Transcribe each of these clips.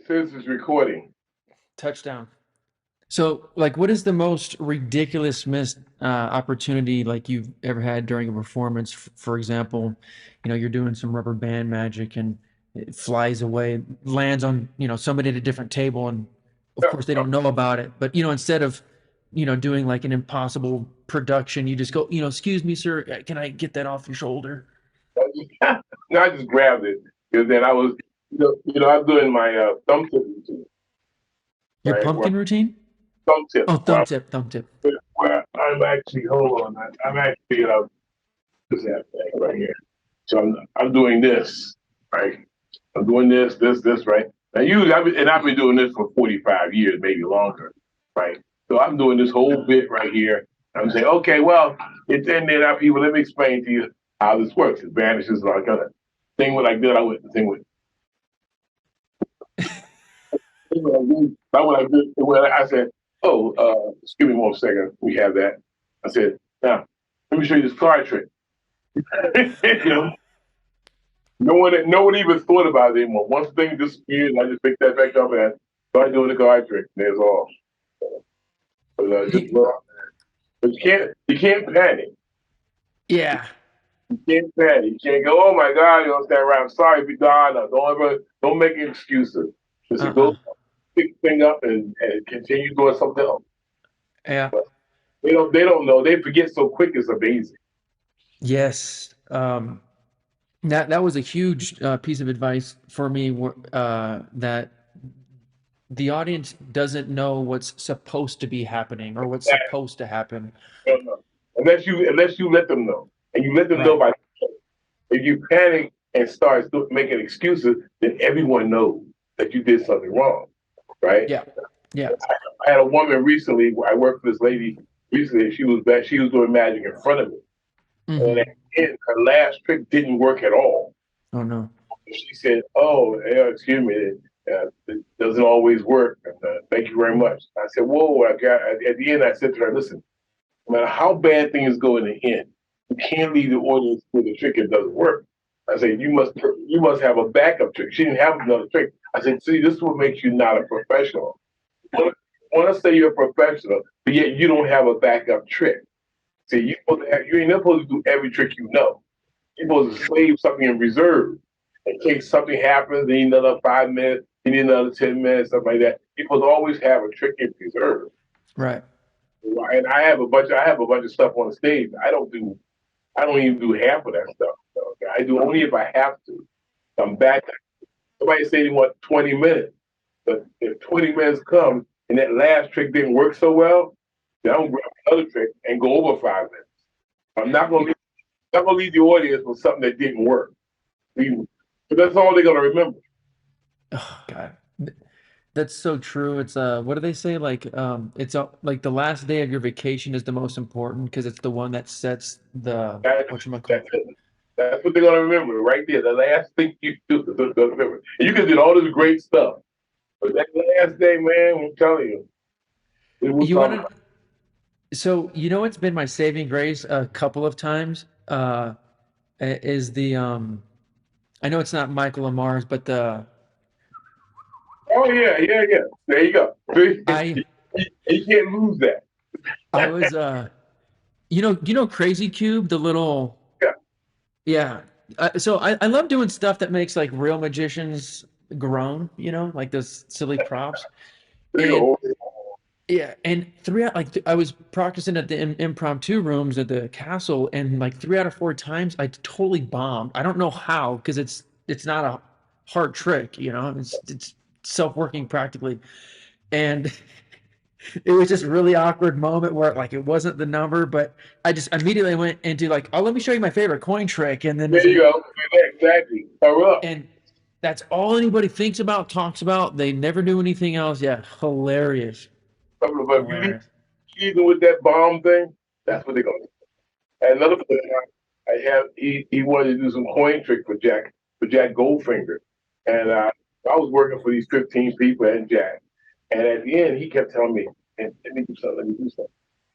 says it's recording. Touchdown. So, like, what is the most ridiculous missed opportunity like you've ever had during a performance? For example, you're doing some rubber band magic and it flies away, lands on, somebody at a different table, and of No, course they don't know about it. But, instead of, doing like an impossible production, you just go, excuse me, sir, can I get that off your shoulder? no, I just grabbed it because then I was, I'm doing my thumb tip routine, Your right? Where pumpkin routine? thumb tip, Oh, thumb tip, thumb tip. where I'm actually, hold on, I'm actually, this that thing right here. So I'm doing this, right? I'm doing this, right? Now, usually, I've been doing this for 45 years, maybe longer, right? So I'm doing this whole bit right here. I'm saying, okay, well, it's in there now, people. Let me explain to you how this works. It vanishes like a thing with like that. I went the thing with. When I said, oh, excuse me one second. We have that. I said, now, let me show you this card trick. you know, no one even thought about it anymore. Once the thing disappeared, I just picked that back up and started doing the card trick. And there's all. But, You- but you can't panic. yeah. You can't panic. You can't go, oh my God, you don't stand around. I'm sorry if you died. No, don't make any excuses. Just Uh-uh. go pick the thing up and continue doing something else. Yeah. But they don't know. They forget so quick. It's amazing. Yes. That was a huge piece of advice for me, that the audience doesn't know what's supposed to be happening or what's supposed to happen. Don't know. Unless you let them know, and you let them know Right. by if you panic and start making excuses, then everyone knows that you did something wrong, right? Yeah. Yeah. I had a woman recently. I worked for this lady recently. She was back. She was doing magic in front of me, and Hmm. at the end, her last trick didn't work at all. Oh no. She said, "Oh, yeah, excuse me, it doesn't always work. And, thank you very much." I said, "Whoa!" At the end, I said to her, "Listen, no matter how bad things go in the end, you can't leave the audience with a trick that doesn't work." I said, "You must have a backup trick." She didn't have another trick. I said, "See, this is what makes you not a professional. You want to say you're a professional, but yet you don't have a backup trick. See, you ain't supposed to do every trick you know. You're supposed to save something in reserve in case something happens. You need another 5 minutes. You need another 10 minutes, stuff like that. You're supposed to always have a trick in reserve." Right. And I have a bunch of stuff on the stage. I don't even do half of that stuff. Okay? I do only if I have to. I'm back. Somebody say they want 20 minutes, but if 20 minutes come and that last trick didn't work so well, then I'm gonna grab another trick and go over 5 minutes. I'm not gonna leave the audience with something that didn't work. But that's all they're gonna remember. Oh God. That's so true. It's what do they say? Like it's like the last day of your vacation is the most important because it's the one that sets the That, whatchamacallit. that's it. That's what they're gonna remember right there. The last thing you do, they're gonna remember. You can do all this great stuff, but that last day, man, I'm telling you, it will You come. want to So, it's been my saving grace a couple of times, is I know it's not Michael Lamar's, but Oh yeah, yeah, yeah. There you go. See? I You can't lose that. I was Crazy Cube, the little, Yeah. yeah. So I love doing stuff that makes like real magicians groan, like those silly props. There you And go. yeah, and I was practicing at the impromptu rooms at the castle, and like 3 out of 4 times I totally bombed. I don't know how, because it's not a hard trick, it's self-working practically, and it was just really awkward moment where like it wasn't the number, but I just immediately went into like, oh, let me show you my favorite coin trick, and then There it's you like, go. Exactly. Cover up. and that's all anybody thinks about, talks about. They never do anything else. Yeah, hilarious, Cover up. But if you leave hilarious. season with that bomb thing, that's what they're gonna do. And another thing I have, he wanted to do some coin trick for Jack Goldfinger, and I was working for these 15 people and Jack, and at the end he kept telling me, "And let me do something. Let me do something."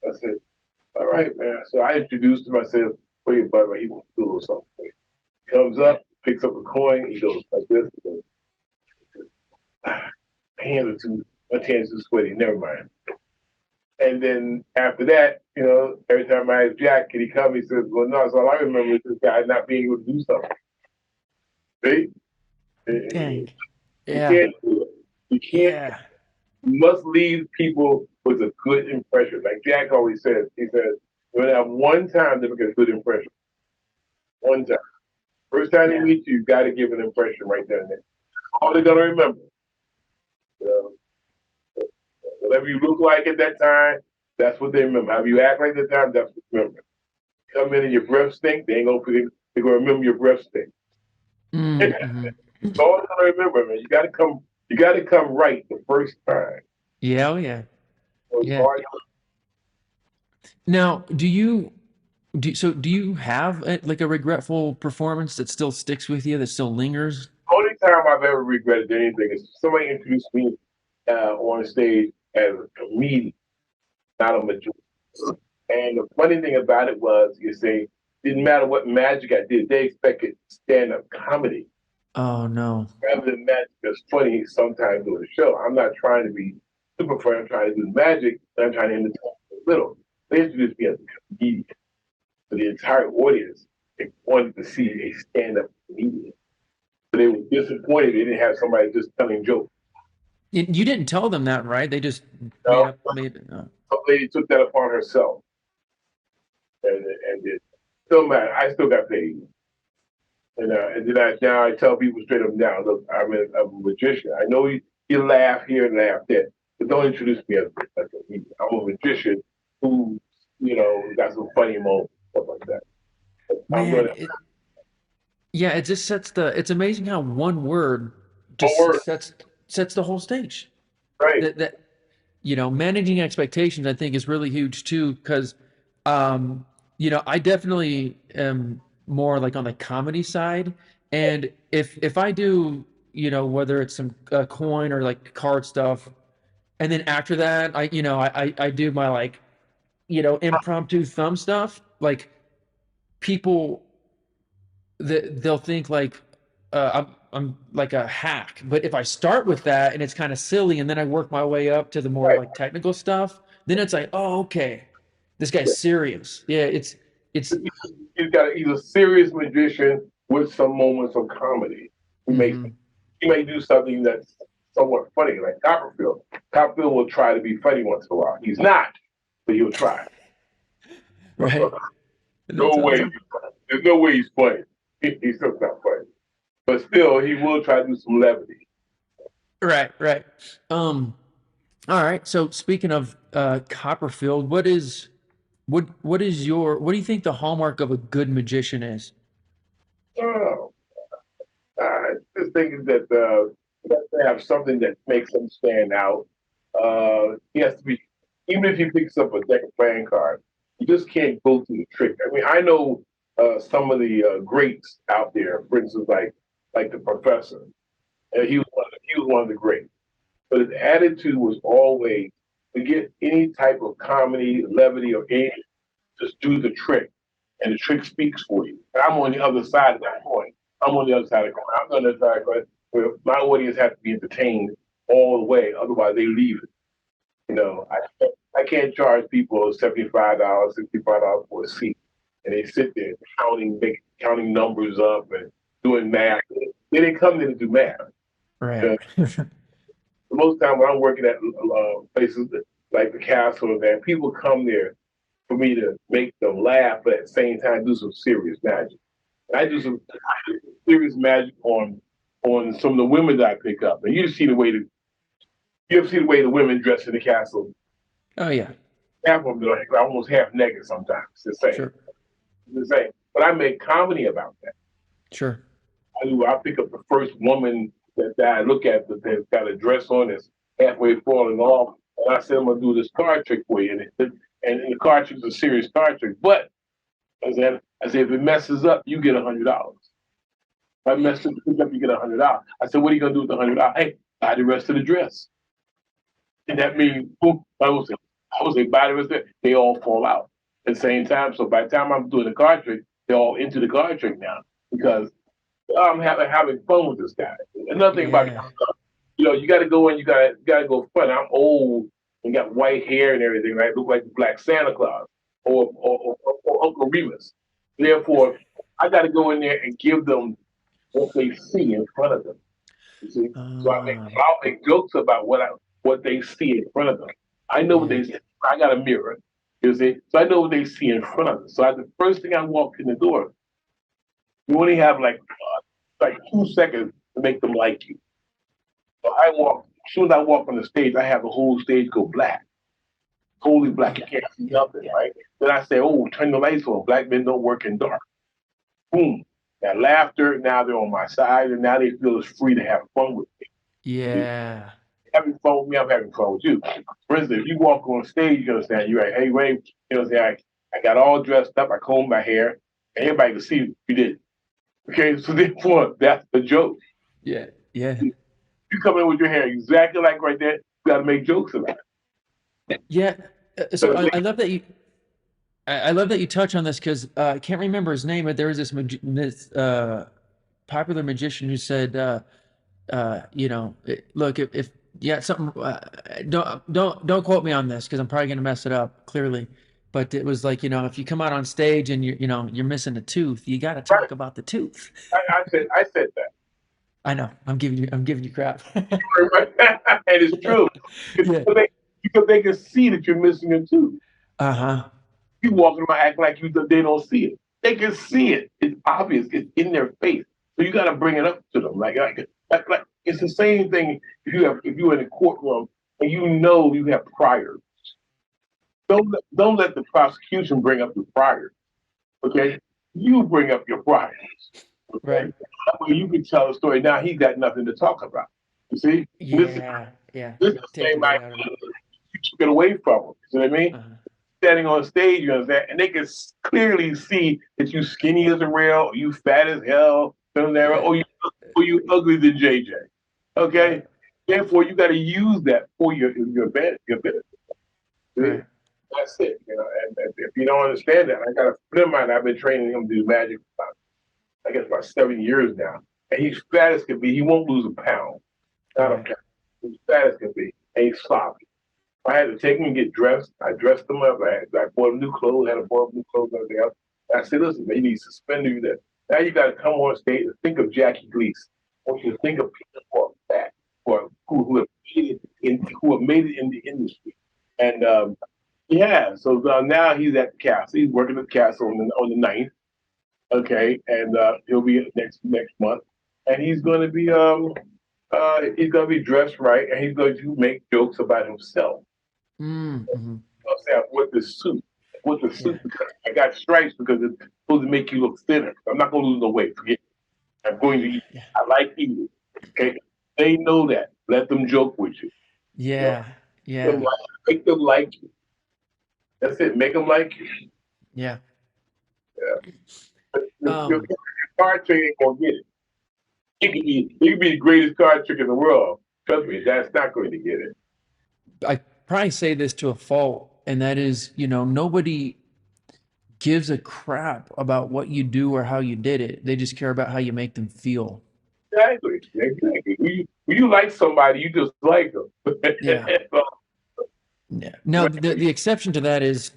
I said, "All right, man." So I introduced him. I said, "Wait, your brother, he wants to do a little something." He comes up, picks up a coin. He goes like this. He goes, my hands are sweaty. Never mind. And then after that, every time I ask Jack, can he come? He says, well, no, so all I remember is this guy not being able to do something. See? Dang. You Yeah. can't do it. You can't. Yeah. You must leave people with a good impression. Like Jack always says, he says, you're going to have one time to make a good impression. One time. First time they Yeah. meet you, you got to give an impression right there and then. All they're going to remember. You know, whatever you look like at that time, that's what they remember. How you act like at that time, that's what they remember. Come in and your breath stink, they ain't gonna forget. They're gonna remember your breath stink. Mm-hmm. That's all I'm gonna remember, man. You gotta come. You gotta come right the first time. Yeah. Oh, yeah. So it's Yeah. hard. Now, do you have like a regretful performance that still sticks with you, that still lingers? The only time I've ever regretted anything is somebody introduced me on stage as a comedian, not a magician. And the funny thing about it was, you see, didn't matter what magic I did, they expected stand-up comedy. Oh no. Rather than magic that's funny sometimes during the show. I'm not trying to be super funny. I'm trying to do magic. I'm trying to entertain a little. They introduced me as a comedian. So the entire audience, they wanted to see a stand-up comedian. But they were disappointed they didn't have somebody just telling jokes. You didn't tell them that, right? They just You know? made. Some lady took that upon herself and did. Still matter. I still got paid. And then now I tell people straight up now, look, I'm a magician. I know you laugh here and laugh there, but don't introduce me as a comedian. I'm a magician who, got some funny moments, stuff like that. I'm Man, gonna yeah, it just sets it's amazing how one word just work, sets the whole stage. right? That managing expectations, I think, is really huge too, because I definitely am more like on the comedy side. And if I do, whether it's some coin or like card stuff, and then after that, I do my like, impromptu thumb stuff, like people they'll think like I'm like a hack. But if I start with that and it's kind of silly, and then I work my way up to the more Right. like technical stuff, then it's like, oh, okay, this guy's serious. Yeah, it's. He's a serious magician with some moments of comedy. He may Mhm. he may do something that's somewhat funny, like Copperfield. Copperfield will try to be funny once in a while. He's not, but he'll try. Right. That's No way. awesome. There's no way he's funny. He's still not funny. But still, he will try to do some levity. Right, right. Um, all right. So speaking of Copperfield, what do you think the hallmark of a good magician is? Oh, I just think that you have to have something that makes him stand out. He has to be, even if he picks up a deck of playing cards, you just can't go through the trick. I mean, I know some of the greats out there, for instance, like the professor. He was one of the greats. But his attitude was always to get any type of comedy, levity, or anything, just do the trick, and the trick speaks for you. And I'm on the other side of that coin. I'm on the other side of the coin. I'm on the other side of the coin where my audience has to be entertained all the way, otherwise they leave it. I can't charge people $75, $65 for a seat, and they sit there counting numbers up and doing math. They didn't come there to do math. Right. Uh, Most time when I'm working at places like the Castle and that, people come there for me to make them laugh, but at the same time do some serious magic. And I do some serious magic on some of the women that I pick up, and you ever see the way the women dress in the castle? Oh yeah. Half of them are almost half naked sometimes. It's the same. Sure. It's the same. But I make comedy about that. Sure. I pick up the first woman that I look at that's got a dress on that's halfway falling off, and I said I'm gonna do this card trick for you, and the card trick is a serious card trick. But I said if it messes up, you get $100. If I mess up, you get $100. I said, what are you gonna do with the $100? Hey, buy the rest of the dress, and that means boom. I was say buy the rest of it. They all fall out at the same time. So by the time I'm doing the card trick, they're all into the card trick now because I'm having fun with this guy. Another thing about Yeah. You got to go in. You got to go front. I'm old and got white hair and everything. Right, look like the Black Santa Claus or Uncle Remus. Therefore, I got to go in there and give them what they see in front of them. You see, I'll make jokes about what they see in front of them. I know what yeah. they see. I got a mirror. You see, so I know what they see in front of them. So the first thing I walk in the door, you only have like 2 seconds to make them like you. So as soon as I walk on the stage, I have the whole stage go black, totally black. You Yeah. can't see Yeah. nothing, Yeah. right? Then I say, oh, turn the lights on. Black men don't work in dark. Boom. That laughter, now they're on my side, and now they feel it's free to have fun with me. Yeah. Having fun with me, I'm having fun with you. For instance, if you walk on stage, you understand, you're like, hey, Ray, you know, I got all dressed up, I combed my hair, and everybody can see you did. Okay, so therefore, that's the joke. Yeah. Yeah. You come in with your hair exactly like right there, you got to make jokes about Yeah. So it. I love that you. I love that you touch on this because I can't remember his name, but there was this popular magician who said, look, if yeah, something, don't quote me on this because I'm probably gonna mess it up clearly, but it was like, if you come out on stage and you're missing a tooth, you got to Right. talk about the tooth. I said that. I know, I'm giving you crap. And it's true. Yeah. Because they can see that you're missing a tooth. Uh-huh. You walking around acting like they don't see it. They can see it. It's obvious. It's in their face. So you got to bring it up to them. Like it's the same thing if you're in a courtroom and you have priors. Don't let the prosecution bring up the priors. Okay, you bring up your priors. Okay, Right. that way you can tell a story. Now he's got nothing to talk about. You see, Yeah. Yeah. this is the Take the same bait idea. out of it. You took it away from them. You know what I mean? Uh-huh. Standing on stage, you know that, and they can clearly see that you skinny as a rail, or you fat as hell, Yeah. or you ugly than JJ. Right. Okay, therefore you got to use that for your benefit. See? Right. That's it. And if you don't understand that, I got a friend of mine. I've been training him to do magic for I guess about 7 years now, and he's fat as can be. He won't lose a pound, not a Right. pound. He's fat as can be, and he's sloppy. I had to take him and get dressed. I dressed him up. I bought him new clothes, had to buy him new clothes and everything else. And I said, listen, man, you need to suspend you that. Now you got to come on stage and think of Jackie Gleason. I want you to think of people who are fat, who have made it in the industry. And yeah, so now he's at the castle. He's working at the castle on the 9th. Okay, and he'll be next month. And he's gonna be dressed right, and he's going to make jokes about himself. Mm-hmm. I'm saying with the suit Yeah. because I got stripes because it's supposed to make you look thinner. I'm not going to lose no weight. Forget it. I'm going to eat. Yeah. I like eating. Okay, they know that. Let them joke with you. You know, Yeah. make them Yeah. like, make them like you. That's it. Make them like you. Yeah. Your Um, card trick ain't gonna get it. It could be the greatest card trick in the world. Trust me, that's not going to get it. I probably say this to a fault, and that is, nobody gives a crap about what you do or how you did it. They just care about how you make them feel. Exactly. When you like somebody, you just like them. Yeah. Yeah. Now, the exception to that is,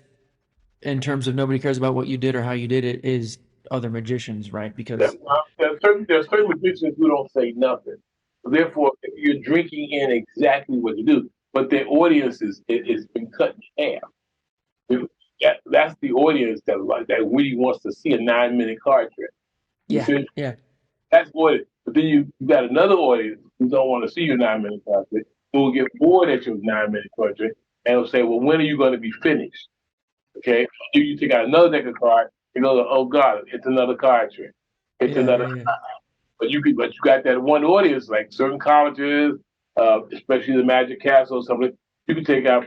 in terms of nobody cares about what you did or how you did it, is other magicians, right? Because There's certain magicians who don't say nothing. Therefore, you're drinking in exactly what you do, but their audience is been cut in half. That's the audience that really wants to see a 9 minute card trick. You yeah, see, yeah, that's audience. But then you got another audience who don't want to see your 9 minute card trick, who will get bored at your 9 minute card trick, and will say, "Well, when are you going to be finished?" Okay, you take out another deck of cards, you go, "Oh God, it's another card trick. It's yeah, another." yeah, yeah, But you got that one audience, like certain colleges, especially the Magic Castle or something. You can take out,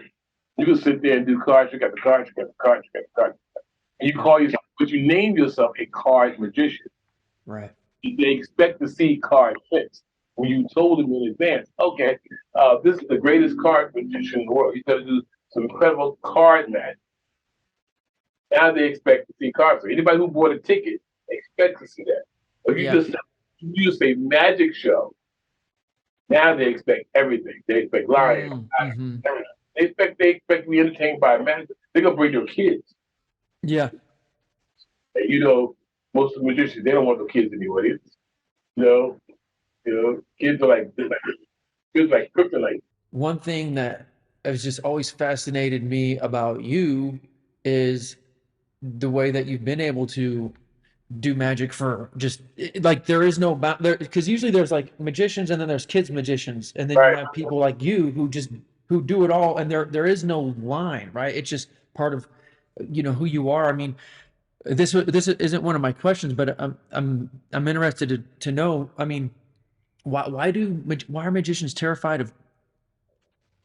you can sit there and do cards. You got the cards, you got the cards, you got the cards, and you yeah. call yourself, but you name yourself a card magician. Right. They expect to see card tricks. When you told them in advance, okay, this is the greatest card magician in the world. He's going to do some incredible card magic. Now they expect to see cards. So anybody who bought a ticket expects to see that. If Yeah. you just say magic show, Now they expect everything. They expect lying, Mm-hmm. everything. They expect to be entertained by magic. They're gonna bring their kids. Yeah. And most of the magicians they don't want the kids anyway. You know, kids are like kids like kryptonite. One thing that has just always fascinated me about you is the way that you've been able to do magic for just like there is no there because usually there's like magicians and then there's kids magicians and then you Right. have people like you who do it all and there is no line, right? It's just part of who you are. I mean, this isn't one of my questions, but I'm interested to know. I mean, why are magicians terrified of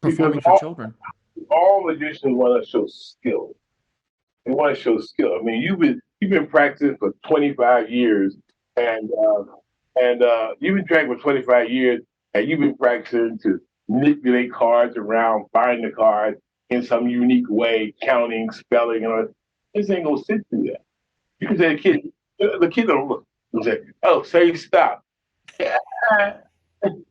Because performing for children? all magicians want to show skill. They want to show skill. I mean, you've been practicing for 25 years, and you've been practicing for 25 years, and you've been practicing to manipulate cards around, find the card in some unique way, counting, spelling, and all. This ain't gonna sit through that. You can say the kid don't look. You say, "Oh, say stop."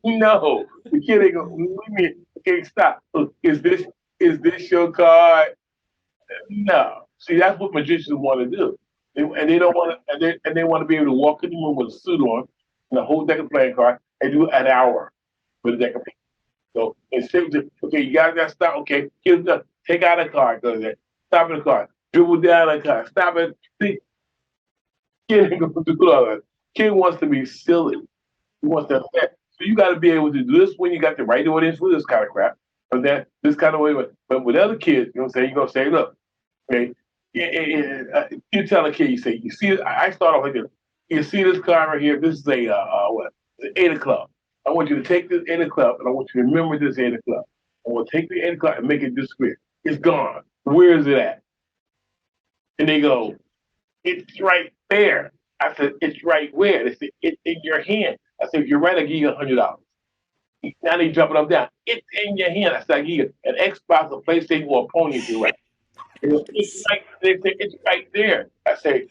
No, the kid ain't gonna. What do you mean? Okay, stop. Is this your card? No. See, that's what magicians want to do. And they don't want to, and they want to be able to walk in the room with a suit on and a whole deck of playing cards and do an hour with a deck of playing. So instead of, okay, you got to stop. Okay, here's the, take out a card, go there. Stop at the card. Dribble down a card. Stop it. See, kid ain't going to do all that. Kid wants to be silly. He wants to upset. So you got to be able to do this when you got the right audience for this kind of crap. But then this kind of way, but with other kids, you know what I'm saying? You're going to say, look, okay. You tell a kid, you say, you see, I start off like this. You see this card right here. This is a what? It's an eight of club. I want you to take this eight of club, and I want you to remember this eight of club. I want to take the eight of club and make it disappear. It's gone. Where is it at? And they go, it's right there. I said, it's right where? They said, it's in your hand. I said, if you're right, I give you $100. Now they jumping up down. It's in your hand. I said, I give you an Xbox, a PlayStation, or a pony if you're right. It's right there. I say,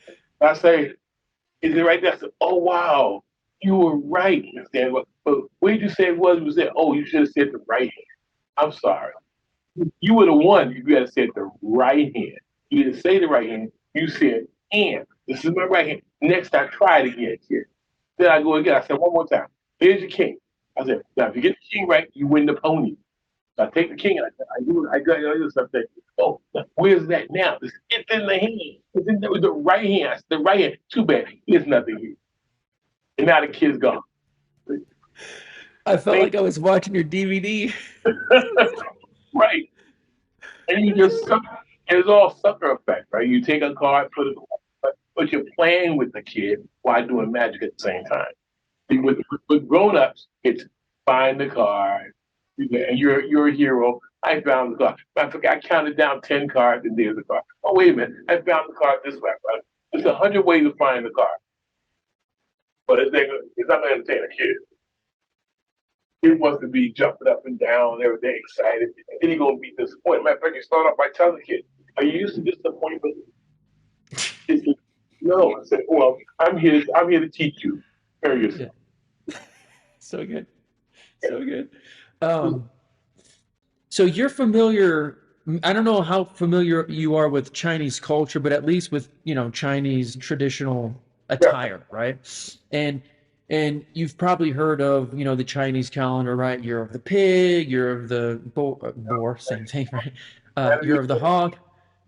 is it right there? I said, oh wow, you were right. I said, but what did you say it was? Was it? Oh, you should have said the right hand. I'm sorry. You would have won if you had said the right hand. You didn't say the right hand. You said, and this is my right hand. Next, I tried again, kid. Then I go again. I said, one more time. Here's your king. I said, now if you get the king right, you win the pony. So I take the king and I got something. Oh, where's that now? It's in the hand. It's in the right hand. I said, the right hand. Too bad. There's nothing here. And now the kid's gone. I felt like I was watching your DVD. Right. And you just suck. And it's all sucker effect, right? You take a card, put it, but you're playing with the kid while doing magic at the same time. With grown-ups, it's find the card, and you're a hero. I found the card. I counted down 10 cards, and there's the card. Oh, wait a minute. I found the card this way. Right? There's 100 ways to find the card, but it's not going to entertain a kid. Kid wants to be jumping up and down every day, excited, and then he's going to be disappointed. Matter of fact, you start off by telling the kid, are you used to disappointment? He said, no. I said, well, I'm here to teach you. Prepare Yeah. yourself. So good. Yeah. So good. Um, so you're familiar, I don't know how familiar you are with Chinese culture, but at least with, Chinese traditional Yeah. attire, right? And and you've probably heard of, the Chinese calendar, right? Year of the pig, year of the boar, same thing, right? Year of the hog.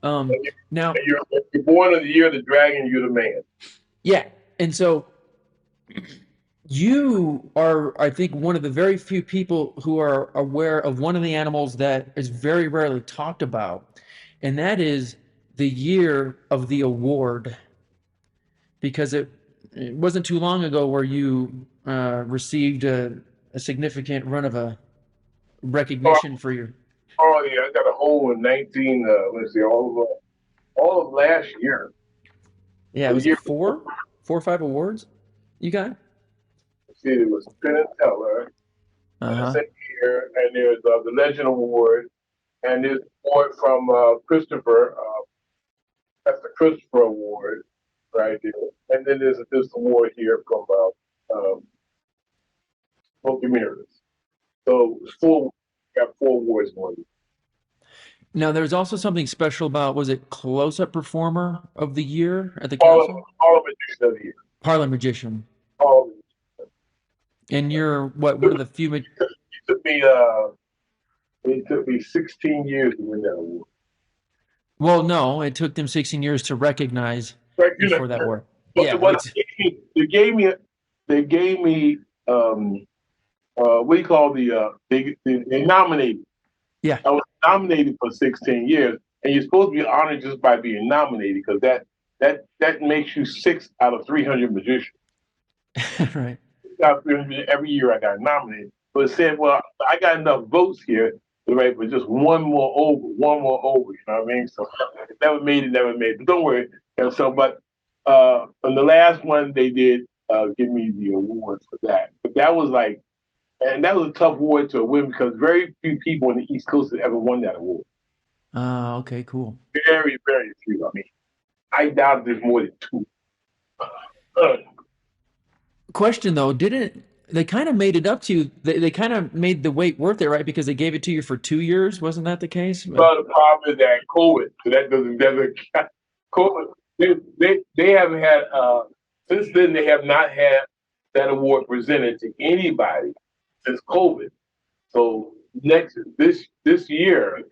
Now, You're born in the year of the dragon, you're the man. yeah. And so you are, I think, one of the very few people who are aware of one of the animals that is very rarely talked about, and that is the year of the award, because it wasn't too long ago where you received a significant run of a Oh, recognition for your, oh yeah, I got a hole in 19. Let's see, all of last year. yeah, The was it year four or five awards you got? let's see, it was Penn and Teller, the Uh-huh. second year, and there's the Legend Award, and there's an award from Christopher. That's the Christopher Award, right there. And then there's this award here from Smoky Mirrors. So it's four. Got 4 awards won. Now, there's also something special about, was it Close-Up Performer of the Year at the All council? all of edition of the year. Parlor Magician. All And you're what, it one of the few. took me it took me 16 years to win that award. Well, no, it took them 16 years to recognize Right, you for that work. but Yeah, what it's they gave me what do you call they nominated. yeah, I was nominated for 16 years, and you're supposed to be honored just by being nominated because that makes you 6 out of 300 magicians. right. Every year I got nominated, but it said, well, I got enough votes here, right, but just one more over. You know what I mean? So never made it, never made it. But don't worry. And so, but on the last one they did give me the award for that. But that was like, and that was a tough award to win because very few people on the East Coast have ever won that award. Okay, cool. Very, very few. I mean, I doubt there's more than two. Uh, Question though, didn't they kind of made it up to you? They kind of made the wait worth it, right? Because they gave it to you for 2 years. Wasn't that the case? But But the problem is that COVID, so that doesn't count. COVID. They haven't had since then. They have not had that award presented to anybody since COVID. So this year,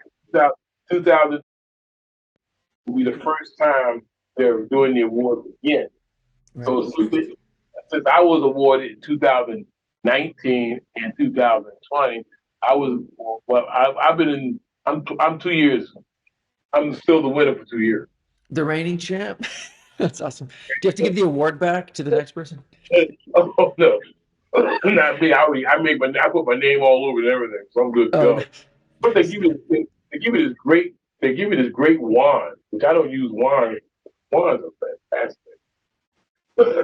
2000 will be the first time they're doing the award again. right. So since I was awarded in 2019 and 2020, I was well. I've been in. I'm 2 years. I'm still the winner for 2 years. The reigning champ. That's awesome. Do you have to give the award back to the next person? Oh no, not me. I put my name all over it and everything, so I'm good to Oh, go. But they give you this great wand, which I don't use wands. Wands are fantastic.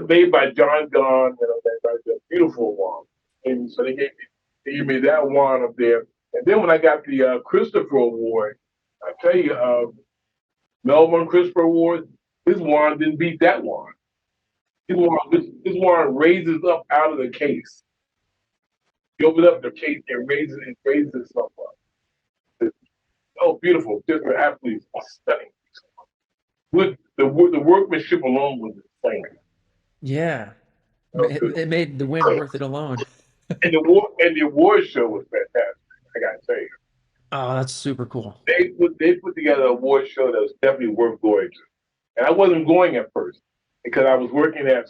Made by John Gahn, a beautiful wand. And so they gave me that wand up there. And then when I got the Christopher Award, I tell you, Melbourne Christopher Award, his wand didn't beat that wand. His wand raises up out of the case. You open up the case and raises itself up. It's, oh, beautiful! Just absolutely stunning. With the workmanship alone was insane. yeah. Oh, It made the win worth it alone. and the award show was fantastic. I gotta tell you, Oh, that's super cool. they put together an award show that was definitely worth going to. And I wasn't going at first because I was working at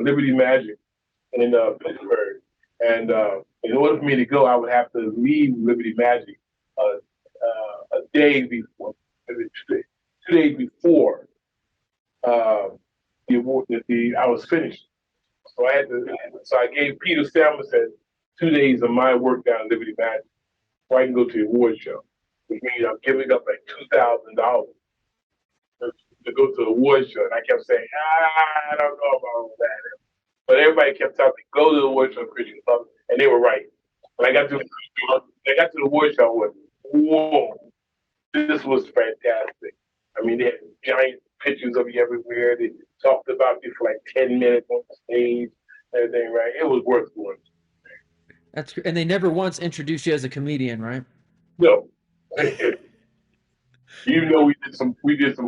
Liberty Magic in Pittsburgh, and in order for me to go, I would have to leave Liberty Magic a day before, maybe 2 days before the award. I was finished, so I had to. So I gave Peter Samuelson 2 days of my work down at Liberty Magic, so I can go to the award show, which means I'm giving up like $2,000 to go to the award show. And I kept saying, I don't know about all that. But everybody kept telling me, go to the award show, Christian Club. And they were right. When I got to the award show, I went, whoa, this was fantastic. I mean, they had giant pictures of you everywhere. They talked about you for like 10 minutes on the stage, everything, right? It was worth going. And they never once introduced you as a comedian, right? No. Even though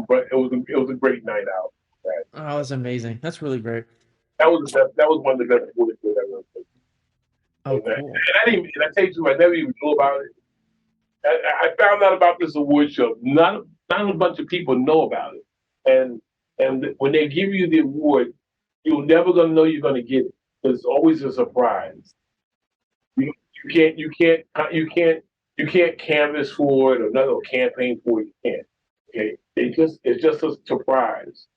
but it was a great night out. Right? Oh, that's amazing. That's really great. That was one of the best awards that I ever played. Oh, And cool. I tell you, I never even knew about it. I found out about this award show. Not a bunch of people know about it. And when they give you the award, you're never gonna know you're gonna get it. It's always a surprise. You can't canvas for it or another campaign for it. You can't. Okay, it's just a surprise.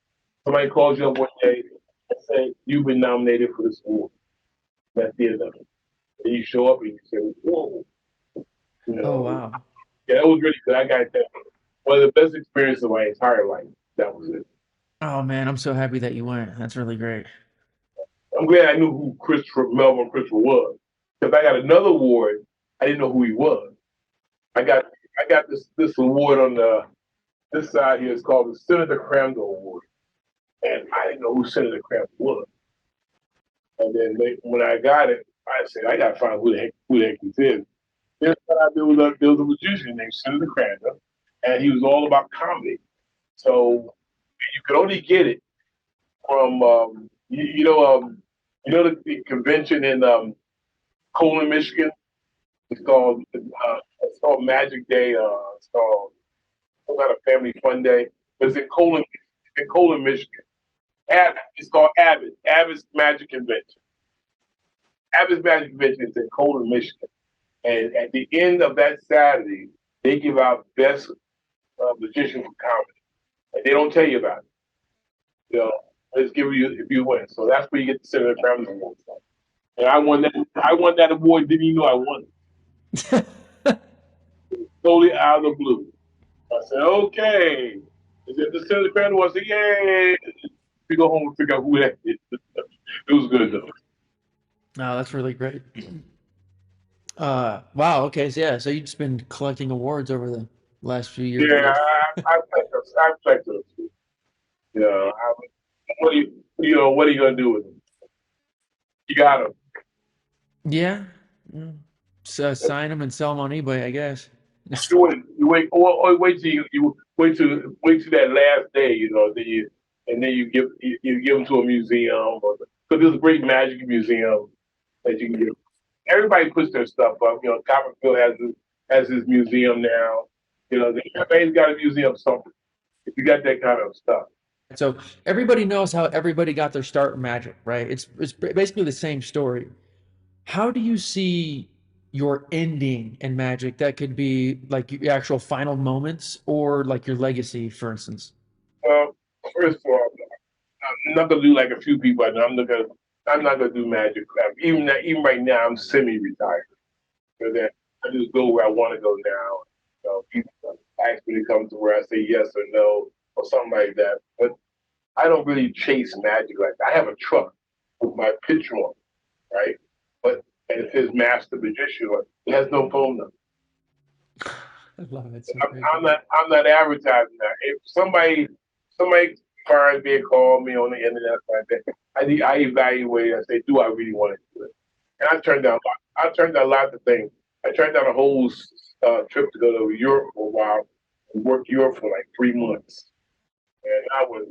Somebody calls you up one day and say you've been nominated for this award. That's the end of it. And you show up and you say, "Whoa!" You Oh, know, wow. yeah, that was really good. I got that. One of the best experiences of my entire life. That was it. Oh, man, I'm so happy that you went. That's really great. I'm glad I knew who Melvin Christopher was because I got another award. I didn't know who he was. I got this award on this side here. It's called the Senator Crandall Award, and I didn't know who Senator Crandall was. And then when I got it, I said I got to find who the heck this is. Then there was a magician named Senator Crandall, and he was all about comedy. So you could only get it from the convention in Colon, Michigan. It's called Magic Day. It's called some kind of family fun day. But it's in Colon, Michigan. It's called Abbott. Abbott's Magic Convention. Abbott's Magic Convention is in Colon, Michigan. And at the end of that Saturday, they give out best magician for comedy. And they don't tell you about it. You know, let's give you if you win. So that's where you get the Senator Family Award from. And I won that. I won that award. Didn't even know I won it. Totally out of the blue. I said, okay. Is it the Senator Family Award? I said, yay. We go home and figure out who that is. It was good though. Oh, that's really great. Wow. Okay. So yeah. So you've just been collecting awards over the last few years, I Yeah, guess. I like those. You know, what are you gonna do with them? You got them. Yeah. Mm. So sign them and sell them on eBay, I guess. Wait till you wait till that last day, then you give them to a museum, because there's a great magic museum that you can give. Everybody puts their stuff up. Copperfield has his museum now. Everybody's got a museum somewhere. If you got that kind of stuff. So everybody knows how everybody got their start in magic, right? It's basically the same story. How do you see your ending in magic that could be like your actual final moments or like your legacy, for instance? Well, first of all, I'm not gonna do like a few people I know. I'm not gonna do magic. Even right now, I'm semi-retired. That I just go where I want to go now. People ask me to come to where I say yes or no or something like that. But I don't really chase magic like that. I have a truck with my picture on it, right? But and it says Master Magician on it. It has no phone number. I love it. So I'm, great. I'm not advertising that. If somebody finds me and call me on the internet like that, I evaluate it. I say, do I really want to do it? And I turned down lots of things. I turned down a whole trip to go to Europe for a while and work Europe for like 3 months. And I was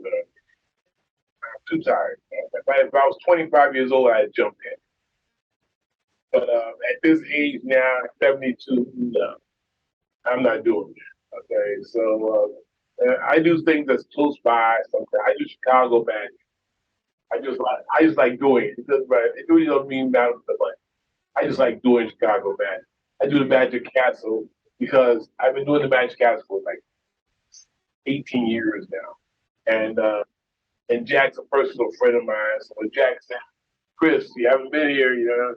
too tired. If I was 25 years old, I'd jump in. But at this age now, 72, no, I'm not doing it. Okay, so I do things that's close by. Sometimes I do Chicago magic. I just like doing it. It really doesn't mean matter the money. I just like doing Chicago magic. I do the Magic Castle because I've been doing the Magic Castle for like 18 years now, and Jack's a personal friend of mine. So when Jack said, "Chris, you haven't been here, you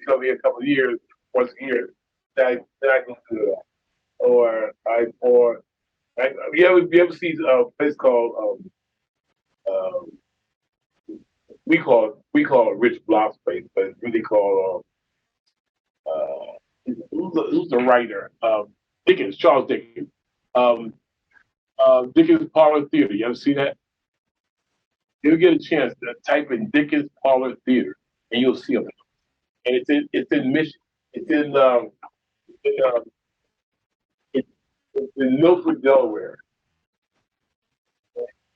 come here a couple of years, once a year," then I go do that. You ever see a place called we call it Rich Block's place, but it's really called who's the writer? Dickens, Charles Dickens. Um, Dickens Parlor Theater. You ever see that? You'll get a chance to type in Dickens Parlor Theater, and you'll see them. And it's in Michigan. It's in, it's in Milford, Delaware.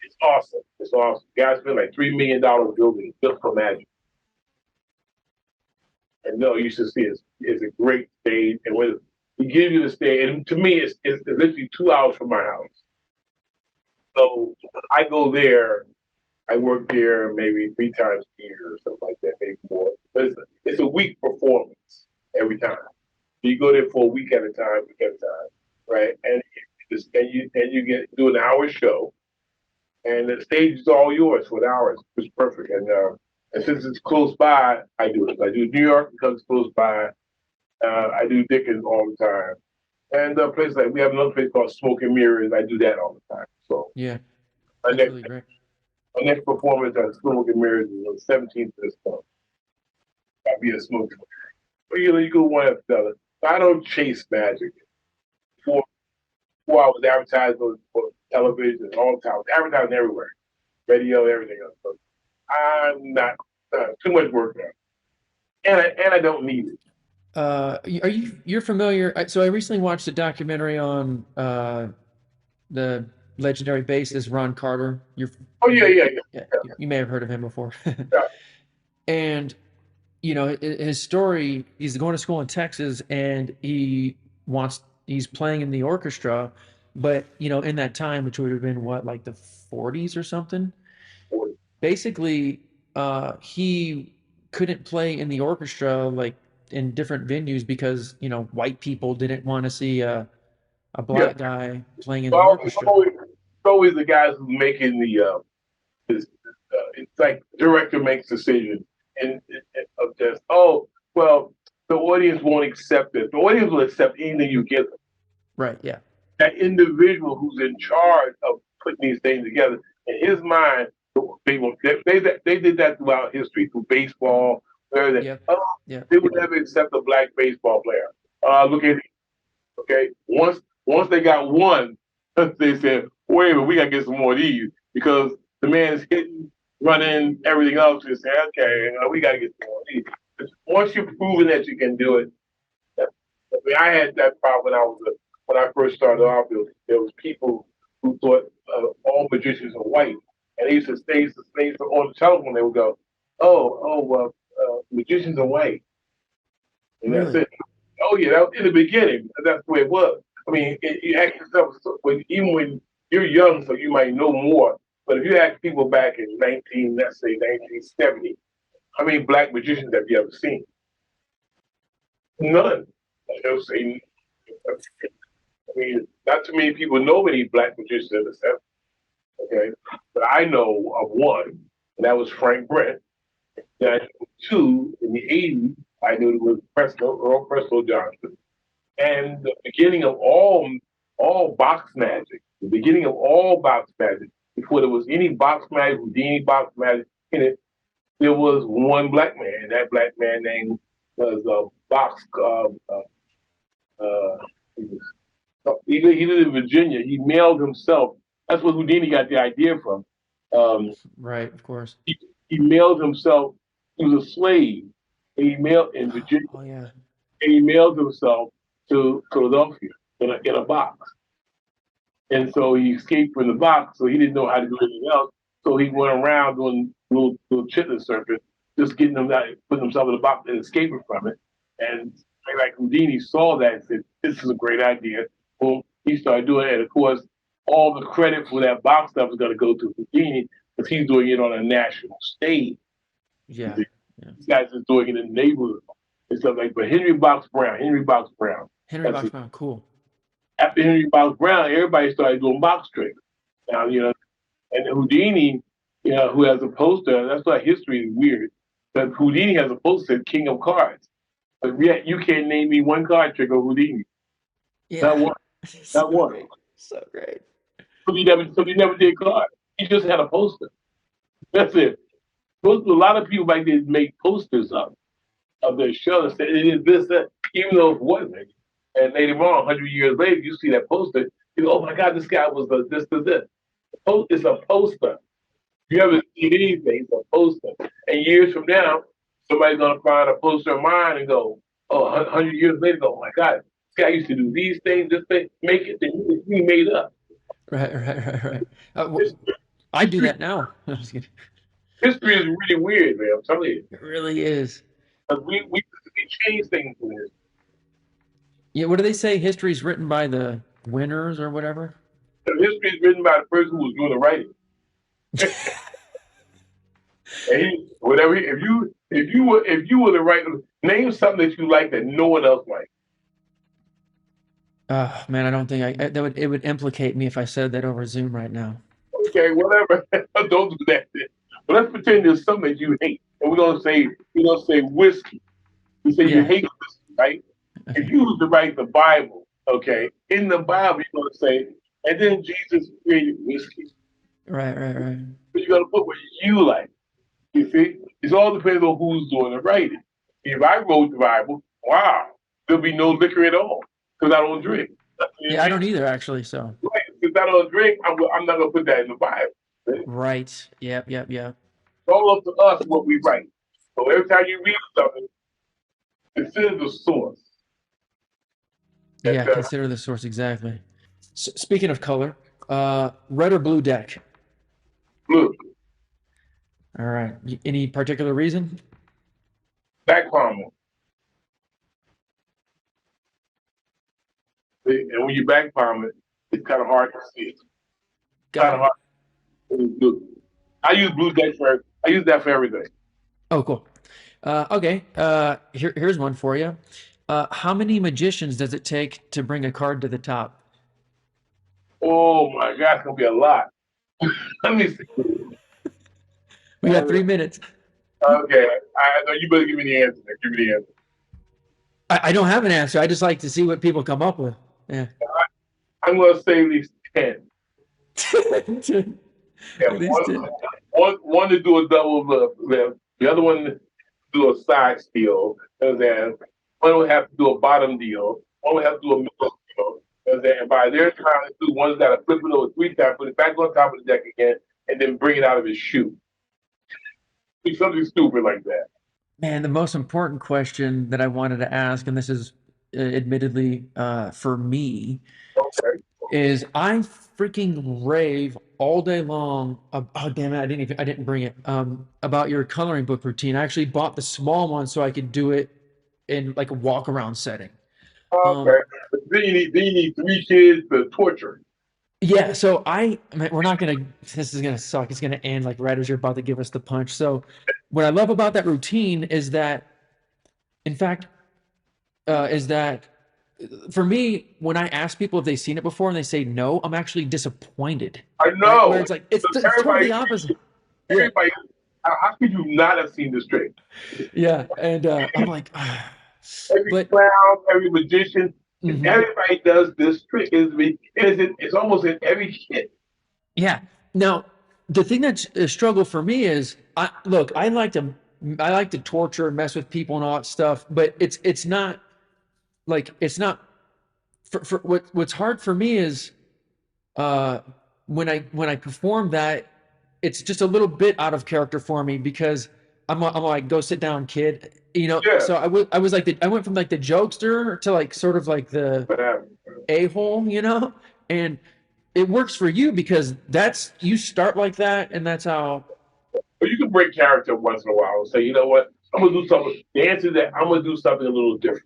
It's awesome. It's awesome. Guys spent like $3 million building just for magic. And no, you should see it. It's a great stage, and when we give you the stage, and to me, it's literally 2 hours from my house. So I go there. I work there maybe 3 times a year or something like that, maybe more. But it's a week performance every time. You go there for a week at a time, right? And you get do an hour show, and the stage is all yours for an hour. It's perfect. And since it's close by, I do it. I do New York because it's close by. I do Dickens all the time. And places like we have another place called Smoke and Mirrors. I do that all the time. So Yeah, my that's next really great. my next performance at Smoke and Mirrors is on the 17th of this month. I'll be a smoke. But you go one after the other. I don't chase magic. Before, before I was advertised for television all the time, advertising everywhere, radio, everything else. So I'm not too much work now, and I don't need it. You're familiar? So I recently watched a documentary on the legendary bassist Ron Carter. Oh yeah, yeah, yeah. Yeah, you may have heard of him before. Yeah. And his story, he's going to school in Texas and he's playing in the orchestra, but in that time, which would have been what, like the 40s or something, basically he couldn't play in the orchestra like in different venues because white people didn't want to see a Yeah. black guy playing in the Well, it's orchestra. always, it's always the guys who making the this, it's like director makes decisions and of just well the audience won't accept it. The audience will accept anything you give them. Right, yeah. That individual who's in charge of putting these things together, in his mind, they did that throughout history through baseball. Where Yep. Yep. they would never accept a black baseball player. Look at okay. Once they got one, they said, "Wait a minute, we got to get some more of these because the man is hitting, running, everything else." They say, "Okay, we got to get some more of these." Once you've proven that you can do it, I mean, I had that problem when I first started off. There was people who thought all magicians are white, and they used to stay on the telephone. They would go, well, magicians are white, and that's Really? it. Oh yeah, that was in the beginning. That's the way it was. I mean, you ask yourself, even when you're young, so you might know more. But if you ask people back in let's say 1970, how many black magicians have you ever seen? None. They'll say, I mean, not too many people know any black magicians in the South. Okay, but I know of one, and that was Frank Brent. Then I knew two in the '80s. I knew it was Earl Presto Johnson. And the beginning of all box magic, the beginning of all box magic, before there was any box magic, Houdini box magic in it, there was one black man. And that black man name was Box. Uh, he, he lived in Virginia. He mailed himself. That's what Houdini got the idea from. Um, Right, of course. he mailed himself. He was a slave. And he mailed in Virginia. Oh yeah. And he mailed himself to Philadelphia in a box. And so he escaped from the box, so he didn't know how to do anything else. So he went around doing little chitlin circuits, just getting them out, putting himself in the box and escaping from it. And like Houdini saw that and said, "This is a great idea." Boom, he started doing it. And of course, all the credit for that box stuff is going to go to Houdini because he's doing it on a national stage. Yeah. Yeah. These guys are doing it in the neighborhood and stuff like. But Henry Box Brown, Henry that's it. Boxman, cool. After Henry Box Brown, everybody started doing box tricks. Now, and Houdini, who has a poster, that's why history is weird. But Houdini has a poster, King of Cards. But yet you can't name me one card trick of Houdini. Not Yeah. one. So Not one. great. So great. So he never did cards. He just had a poster. That's it. Most, a lot of people back then make posters of their show and say it is this, that, even though it wasn't. And later on, 100 years later, you see that poster, you go, oh my God, this guy was this. It's a poster. You haven't seen anything, it's a poster. And years from now, somebody's going to find a poster of mine and go, oh, 100 years later, go, oh my God, this guy used to do these things, this thing, make it, he made up. Right. History, I do history, that now. I'm just kidding. history is really weird, man. I'm telling you. It really is. We change things in this. Yeah, what do they say? History's written by the winners or whatever? History is written by the person who was doing the writing. And whatever, if you were the writer, name something that you like that no one else likes. Oh man, I don't think it would implicate me if I said that over Zoom right now. Okay, whatever. Don't do that. But let's pretend there's something that you hate, and we're gonna say whiskey. We say you Yeah. hate whiskey, right? If Okay. you was to write the Bible, okay, in the Bible you're gonna say, and then Jesus created whiskey. Right. But you're gonna put what you like. You see, it all depends on who's doing the writing. If I wrote the Bible, wow, there'll be no liquor at all because I don't drink. Yeah, I don't either actually, so. Right. Since I don't drink, I'm not gonna put that in the Bible. It's Right. Yep. all up to us what we write. So every time you read something, Consider the source. Yeah, That consider the source exactly. Speaking of color, red or blue deck? blue, All right. Any particular reason? back palming. And when you back palm it, it's kind of hard to see. It's kind Got of it. hard to do. I use blue deck for. I use that for everything. Oh, cool. Okay. Here's one for you. How many magicians does it take to bring a card to the top? Oh my God, it's gonna be a lot. Let me see. We got 3 minutes. Okay, I know you better give me the answer. Give me the answer. I don't have an answer. I just like to see what people come up with. Yeah. I'm gonna say at least 10. Yeah, At least 10. one to do a double the other one to do a side steal. And then one will have to do a bottom deal. One will have to do a middle deal. And then by their time to do, one's got to flip it over 3 times, put it back on top of the deck again, and then bring it out of his shoe. Do something stupid like that. Man, the most important question that I wanted to ask, and this is admittedly for me, Okay. is I freaking rave all day long. Oh damn it, I didn't bring it. About your coloring book routine. I actually bought the small one so I could do it in like a walk around setting. Okay. Um, But then you need 3 kids to torture. yeah, so man, we're not gonna. This is gonna suck. It's gonna end like right as you're about to give us the punch. So, what I love about that routine is that, in fact, is that for me, when I ask people if they've seen it before and they say no, I'm actually disappointed, I right? Where know. it's like it's Everybody, totally opposite. Yeah, everybody. How could you not have seen this trick? yeah, and I'm like, ah. Every But clown, every magician, mhm. everybody does this trick. It's almost in every kit. Yeah. Now, the thing that's a struggle for me is, I like to torture and mess with people and all that stuff, but it's not like it's not for what's hard for me is uh when I perform that, it's just a little bit out of character for me because I'm like go sit down, kid. Yeah. So I was like I went from like the jokester to like sort of like the a-hole, and it works for you because that's you start like that and that's how. But you can break character once in a while and say, you know what? I'm gonna do something. The answer to that, I'm gonna do something a little different.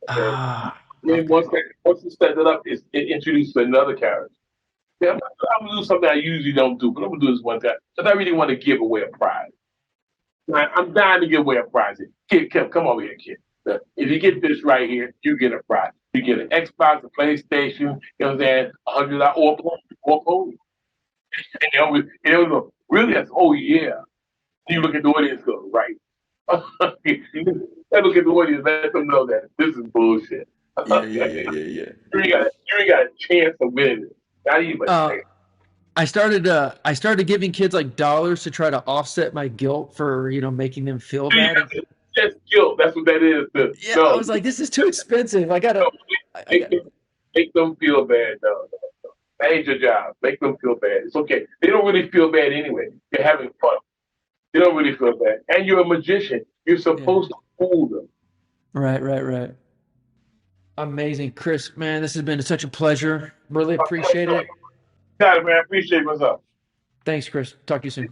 Okay. Then Okay. once you set it up, it introduces another character. Yeah, I'm gonna do something I usually don't do, but I'm gonna do this one time because I really want to give away a prize. I'm dying to give away a prize. Kid, come over here, kid. If you get this right here, you get a prize. You get an Xbox, a PlayStation, you know what I'm saying, $100 or pony. And they always go, really? That's, oh yeah. You look at the audience, go, right. I look at the audience, let them know that this is bullshit. Yeah, yeah, yeah, yeah, yeah. You ain't got a chance of winning. Not even a Uh, chance. I started giving kids like dollars to try to offset my guilt for, making them feel bad. And That's guilt. That's what that is. yeah, I No, was like, this is too expensive. no, I make got, them, make them feel bad. No, that ain't your job. Make them feel bad. It's okay. They don't really feel bad anyway. You're having fun. They don't really feel bad. And you're a magician. You're yeah. supposed to fool them. Right, right, right. Amazing. Chris, man, this has been such a pleasure. Really appreciate it. Got it, man. I appreciate myself. Thanks, Chris. Talk to you soon.